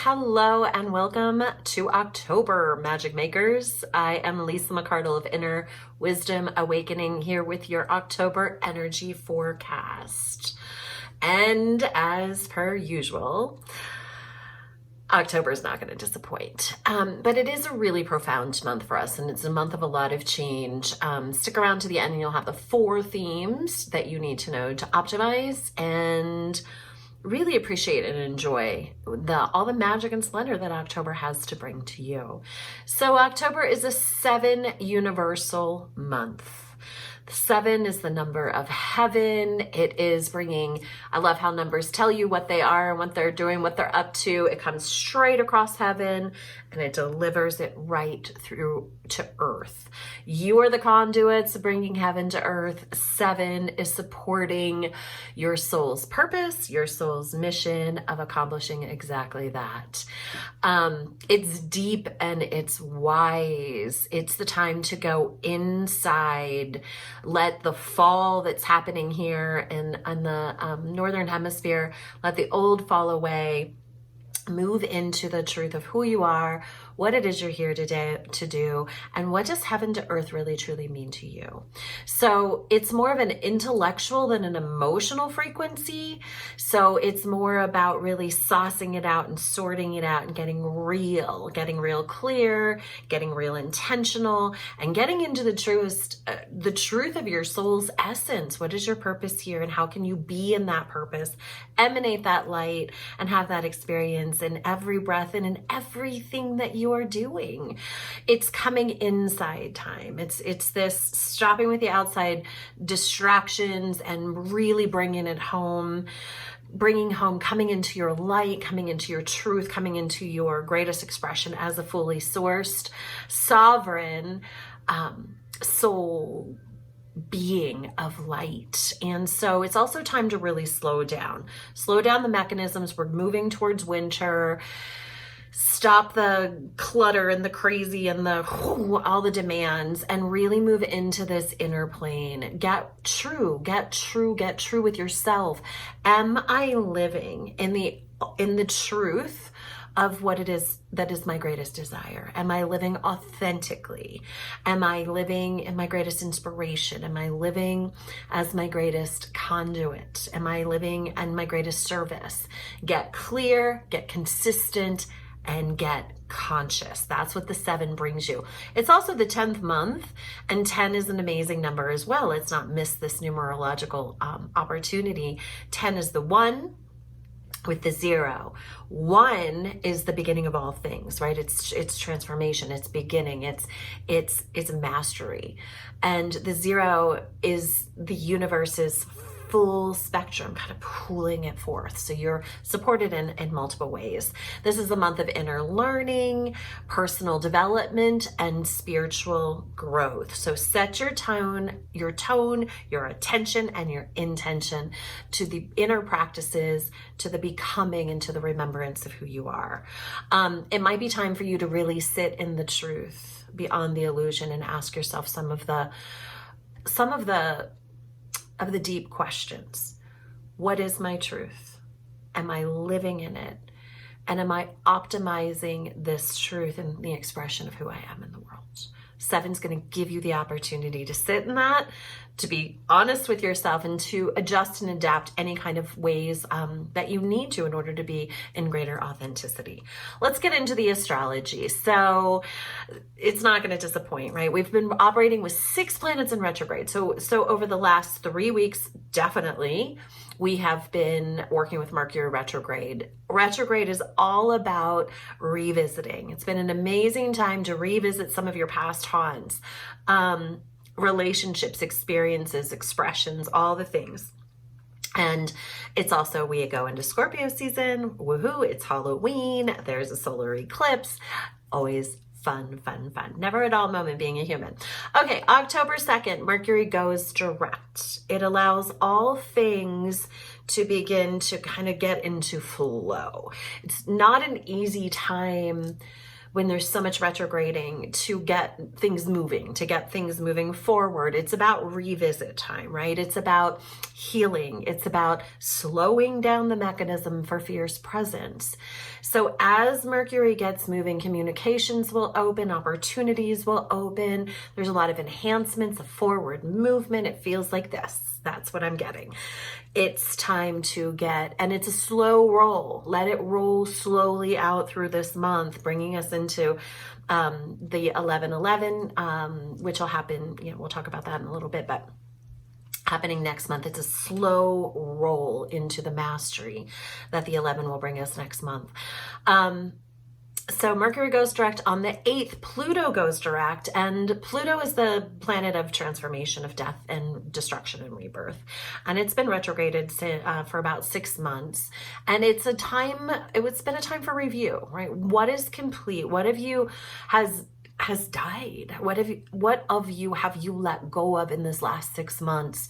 Hello and welcome to October, Magic Makers. I am Lisa McCardle of Inner Wisdom Awakening here with your October energy forecast. And as per usual, October is not going to disappoint, but it is a really profound month for us, and it's a month of a lot of change. Stick around to the end and you'll have the 4 themes that you need to know to optimize and really appreciate and enjoy all the magic and splendor that October has to bring to you. So October is a 7 universal month. 7 is the number of heaven. It is bringing, I love how numbers tell you what they are and what they're doing, what they're up to. It comes straight across heaven and it delivers it right through to earth. You are the conduits bringing heaven to earth. 7 is supporting your soul's purpose, your soul's mission of accomplishing exactly that. It's deep and it's wise. It's the time to go inside. Let the fall that's happening here in the northern hemisphere, let the old fall away. Move into the truth of who you are, what it is you're here today to do, and what does heaven to earth really truly mean to you. So it's more of an intellectual than an emotional frequency. So it's more about really saucing it out and sorting it out and getting real clear, getting real intentional, and getting into the truth of your soul's essence. What is your purpose here, and how can you be in that purpose, emanate that light, and have that experience in every breath and in everything that you are doing. It's coming inside time. It's this stopping with the outside distractions and really bringing home, coming into your light, coming into your truth, coming into your greatest expression as a fully sourced, sovereign soul being of light. And so it's also time to really slow down the mechanisms. We're moving towards winter. Stop the clutter and the crazy and all the demands, and really move into this inner plane. Get true with yourself. Am I living in the truth of what it is that is my greatest desire? Am I living authentically? Am I living in my greatest inspiration? Am I living as my greatest conduit? Am I living in my greatest service? Get clear, get consistent, and get conscious. That's what the 7 brings you. It's also the 10th month, and 10 is an amazing number as well. Let's not miss this numerological opportunity. 10 is the 1 with the 0. 1 is the beginning of all things, right? It's transformation, it's beginning, it's mastery. And the 0 is the universe's full spectrum, kind of pulling it forth. So you're supported in multiple ways. This is a month of inner learning, personal development, and spiritual growth. So set your tone, your attention, and your intention to the inner practices, to the becoming, and to the remembrance of who you are. It might be time for you to really sit in the truth beyond the illusion and ask yourself some of the deep questions. What is my truth? Am I living in it? And am I optimizing this truth in the expression of who I am in the world? 7's going to give you the opportunity to sit in that, to be honest with yourself, and to adjust and adapt any kind of ways that you need to in order to be in greater authenticity. Let's get into the astrology. So it's not going to disappoint, right? We've been operating with 6 planets in retrograde. So over the last 3 weeks, definitely, we have been working with Mercury retrograde. Retrograde is all about revisiting. It's been an amazing time to revisit some of your past haunts, relationships, experiences, expressions, all the things. And it's also, we go into Scorpio season. Woohoo, it's Halloween. There's a solar eclipse. Always fun. Never a dull moment being a human. Okay, October 2nd, Mercury goes direct. It allows all things to begin to kind of get into flow. It's not an easy time when there's so much retrograding, to get things moving forward. It's about revisit time, right? It's about healing. It's about slowing down the mechanism for fierce presence. So as Mercury gets moving, communications will open, opportunities will open. There's a lot of enhancements, a forward movement. It feels like this. That's what I'm getting. It's time to get, and it's a slow roll. Let it roll slowly out through this month, bringing us into the 11/11, which will happen. We'll talk about that in a little bit, but happening next month. It's a slow roll into the mastery that the 11 will bring us next month. So Mercury goes direct on the 8th, Pluto goes direct, and Pluto is the planet of transformation, of death and destruction and rebirth. And it's been retrograded for about 6 months. And it's been a time for review, right? What is complete? What of you has died? What of you have you let go of in this last 6 months?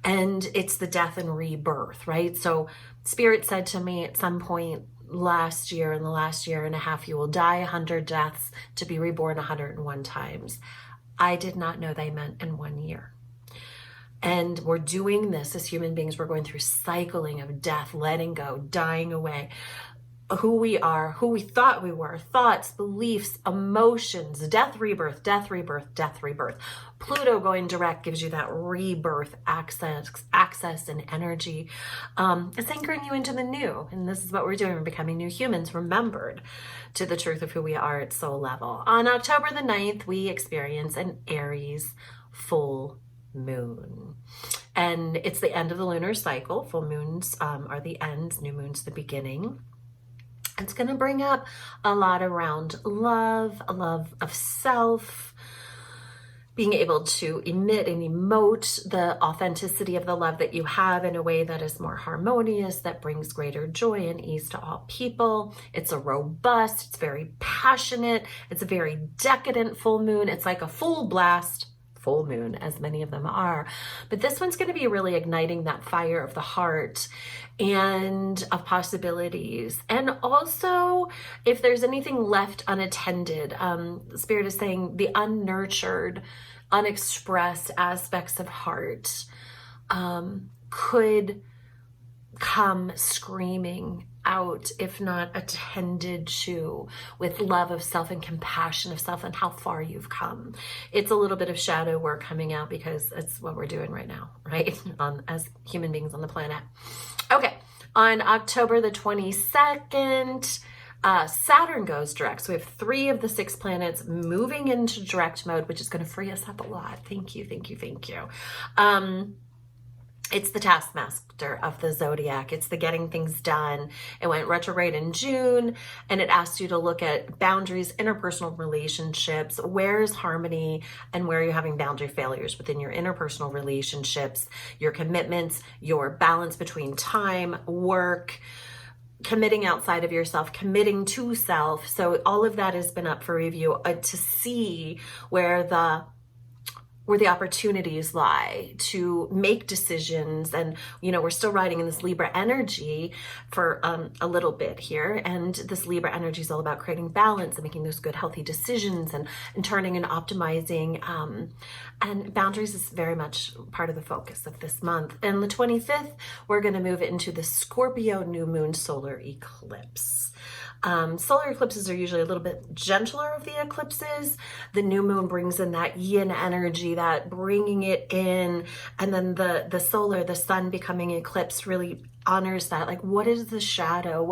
And it's the death and rebirth, right? So Spirit said to me at some point last year, in the last year and a half, you will die 100 deaths to be reborn 101 times. I did not know they meant in 1 year. And we're doing this as human beings. We're going through cycling of death, letting go, dying away. Who we are, who we thought we were, thoughts, beliefs, emotions, death, rebirth, death, rebirth, death, rebirth. Pluto going direct gives you that rebirth access and energy. It's anchoring you into the new. And this is what we're doing. We're becoming new humans, remembered to the truth of who we are at soul level. On October the 9th, we experience an Aries full moon. And it's the end of the lunar cycle. Full moons are the ends, new moons the beginning. It's going to bring up a lot around love, a love of self, being able to emit and emote the authenticity of the love that you have in a way that is more harmonious, that brings greater joy and ease to all people. It's a robust, it's very passionate, it's a very decadent full moon. It's like a full blast full moon, as many of them are. But this one's going to be really igniting that fire of the heart and of possibilities. And also, if there's anything left unattended, Spirit is saying the unnurtured, unexpressed aspects of heart could come screaming out, if not attended to, with love of self and compassion of self and how far you've come. It's a little bit of shadow work coming out because it's what we're doing right now, right? As human beings on the planet. Okay, on October the 22nd, Saturn goes direct. So we have 3 of the 6 planets moving into direct mode, which is going to free us up a lot. Thank you, thank you, thank you. It's the taskmaster of the zodiac. It's the getting things done. It went retrograde in June, and it asks you to look at boundaries, interpersonal relationships, where is harmony, and where are you having boundary failures within your interpersonal relationships, your commitments, your balance between time, work, committing outside of yourself, committing to self. So all of that has been up for review to see where the opportunities lie to make decisions. And, we're still riding in this Libra energy for a little bit here. And this Libra energy is all about creating balance and making those good, healthy decisions and turning and optimizing. And boundaries is very much part of the focus of this month. And the 25th, we're going to move into the Scorpio new moon solar eclipse. Solar eclipses are usually a little bit gentler of the eclipses. The new moon brings in that yin energy, that bringing it in, and then the solar, the sun becoming eclipsed really honors that. Like, what is the shadow?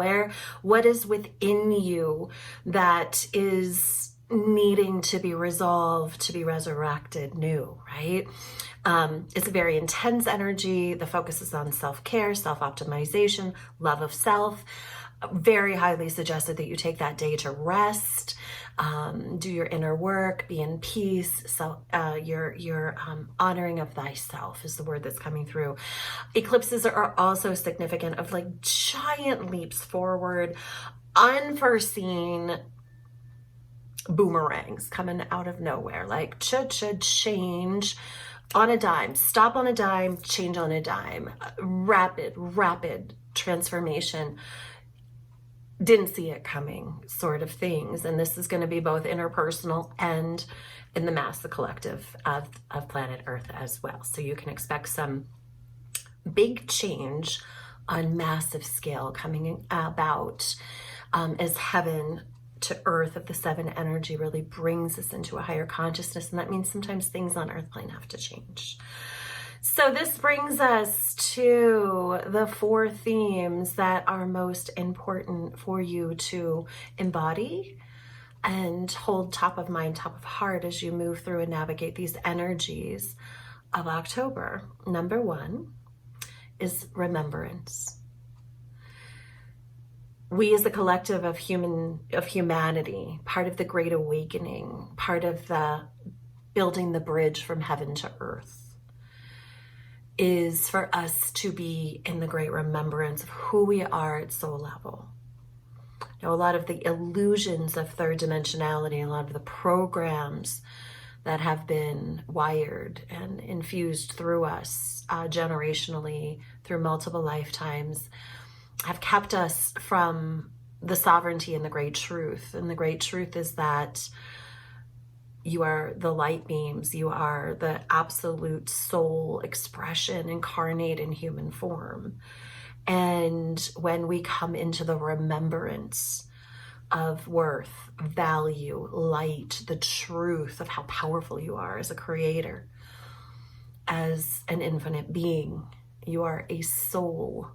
What is within you that is needing to be resolved, to be resurrected new, right? It's a very intense energy. The focus is on self-care, self-optimization, love of self. Very highly suggested that you take that day to rest, do your inner work, be in peace. So your honoring of thyself is the word that's coming through. Eclipses are also significant of like giant leaps forward, unforeseen boomerangs coming out of nowhere, like change on a dime, stop on a dime, change on a dime, rapid transformation. didn't see it coming sort of things. And this is going to be both interpersonal and in the mass, the collective of planet Earth as well. So you can expect some big change on massive scale coming about as heaven to earth of the seven energy really brings us into a higher consciousness. And that means sometimes things on earth plane have to change. So this brings us to the 4 themes that are most important for you to embody and hold top of mind, top of heart as you move through and navigate these energies of October. Number 1 is remembrance. We as a collective of humanity, part of the Great Awakening, part of the building the bridge from heaven to earth, is for us to be in the great remembrance of who we are at soul level. Now, a lot of the illusions of third dimensionality, a lot of the programs that have been wired and infused through us generationally through multiple lifetimes have kept us from the sovereignty and the great truth. And the great truth is that you are the light beams. You are the absolute soul expression incarnate in human form. And when we come into the remembrance of worth, value, light, the truth of how powerful you are as a creator, as an infinite being, you are a soul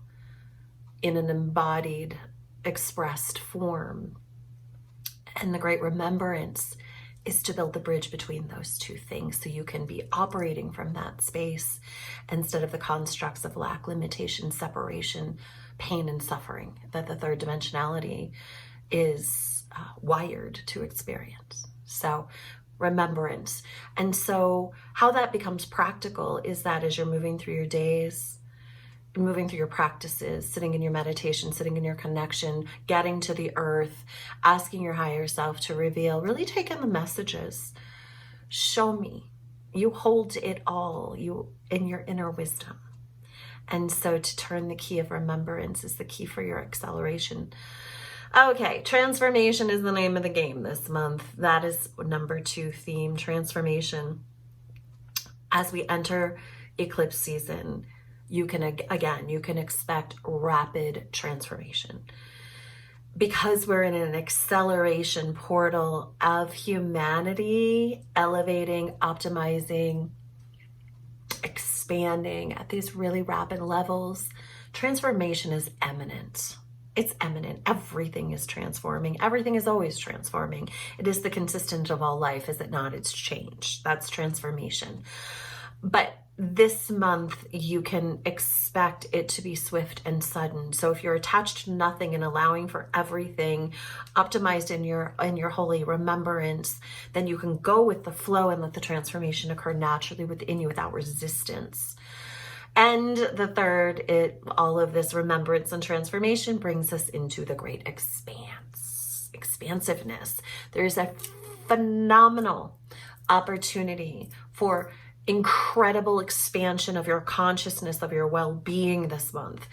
in an embodied, expressed form. And the great remembrance is to build the bridge between those two things so you can be operating from that space instead of the constructs of lack, limitation, separation, pain, and suffering that the third dimensionality is wired to experience. So remembrance. And so how that becomes practical is that as you're moving through your days, moving through your practices, sitting in your meditation, sitting in your connection, getting to the earth, asking your higher self to reveal, really take in the messages. Show me. You hold it all, you in your inner wisdom. And so to turn the key of remembrance is the key for your acceleration. Okay, transformation is the name of the game this month. That is number 2 theme, transformation. As we enter eclipse season, you can expect rapid transformation because we're in an acceleration portal of humanity, elevating, optimizing, expanding at these really rapid levels. Transformation is imminent. It's imminent. Everything is transforming. Everything is always transforming. It is the consistent of all life, is it not? It's change. That's transformation. But this month, you can expect it to be swift and sudden. So if you're attached to nothing and allowing for everything optimized in your holy remembrance, then you can go with the flow and let the transformation occur naturally within you without resistance. And the third, all of this remembrance and transformation brings us into the great expansiveness. There's a phenomenal opportunity for incredible expansion of your consciousness, of your well-being this month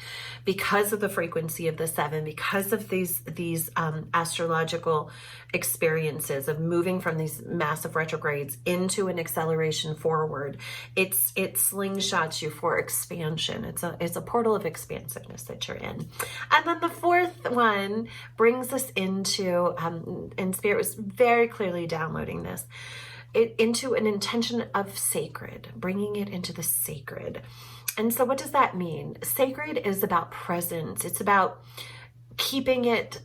because of the frequency of the 7, because of these astrological experiences of moving from these massive retrogrades into an acceleration forward. It slingshots you for expansion. It's a portal of expansiveness that you're in. And then the 4th one brings us into, and Spirit was very clearly downloading this, into an intention of sacred, bringing it into the sacred. And so what does that mean? Sacred is about presence. It's about keeping it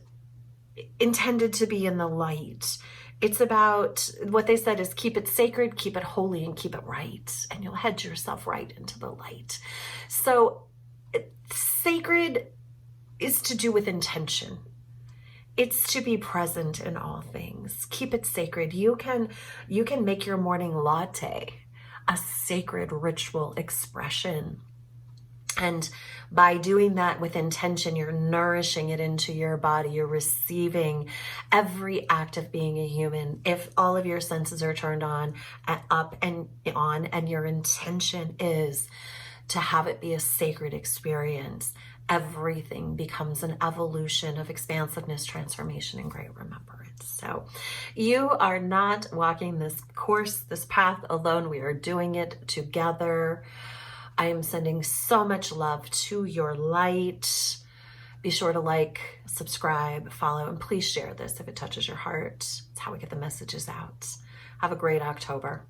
intended to be in the light. It's about what they said is keep it sacred, keep it holy, and keep it right. And you'll head yourself right into the light. So sacred is to do with intention. It's to be present in all things. Keep it sacred. You can make your morning latte a sacred ritual expression. And by doing that with intention, you're nourishing it into your body. You're receiving every act of being a human. If all of your senses are turned on, up and on, and your intention is to have it be a sacred experience, everything becomes an evolution of expansiveness, transformation, and great remembrance. So you are not walking this course, this path alone. We are doing it together. I am sending so much love to your light. Be sure to like, subscribe, follow, and please share this if it touches your heart. It's how we get the messages out. Have a great October.